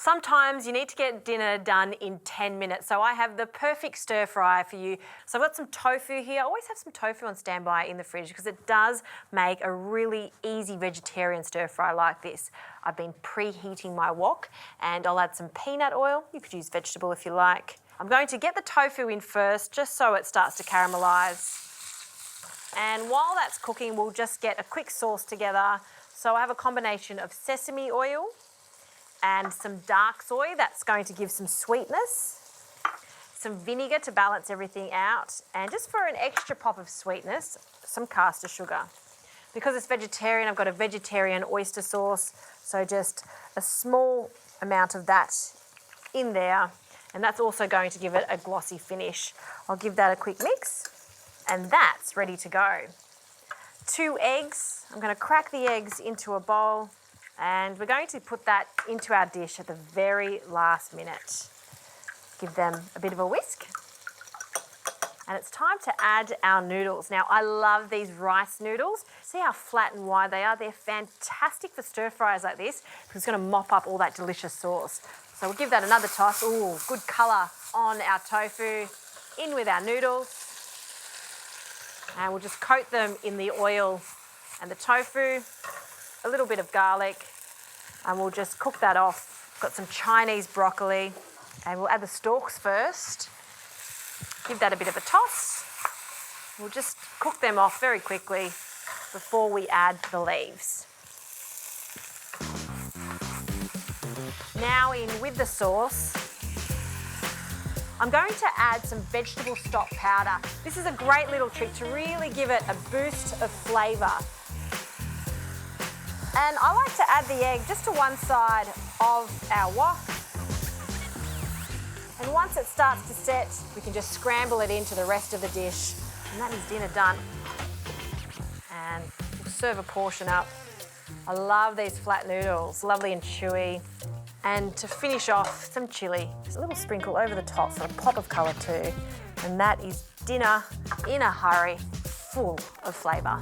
Sometimes you need to get dinner done in 10 minutes, so I have the perfect stir fry for you. So I've got some tofu here. I always have some tofu on standby in the fridge because it does make a really easy vegetarian stir fry like this. I've been preheating my wok and I'll add some peanut oil. You could use vegetable if you like. I'm going to get the tofu in first just so it starts to caramelise. And while that's cooking, we'll just get a quick sauce together. So I have a combination of sesame oil and some dark soy. That's going to give some sweetness. Some vinegar to balance everything out. And just for an extra pop of sweetness, some caster sugar. Because it's vegetarian, I've got a vegetarian oyster sauce. So just a small amount of that in there. And that's also going to give it a glossy finish. I'll give that a quick mix. And that's ready to go. 2 eggs. I'm going to crack the eggs into a bowl. And we're going to put that into our dish at the very last minute. Give them a bit of a whisk. And it's time to add our noodles. Now, I love these rice noodles. See how flat and wide they are? They're fantastic for stir fries like this because it's going to mop up all that delicious sauce. So we'll give that another toss. Ooh, good colour on our tofu. In with our noodles. And we'll just coat them in the oil and the tofu. A little bit of garlic, and we'll just cook that off. Got some Chinese broccoli, and we'll add the stalks first. Give that a bit of a toss. We'll just cook them off very quickly before we add the leaves. Now in with the sauce, I'm going to add some vegetable stock powder. This is a great little trick to really give it a boost of flavour. And I like to add the egg just to one side of our wok. And once it starts to set, we can just scramble it into the rest of the dish. And that is dinner done. And we'll serve a portion up. I love these flat noodles, lovely and chewy. And to finish off, some chilli. Just a little sprinkle over the top for a pop of colour too. And that is dinner in a hurry, full of flavour.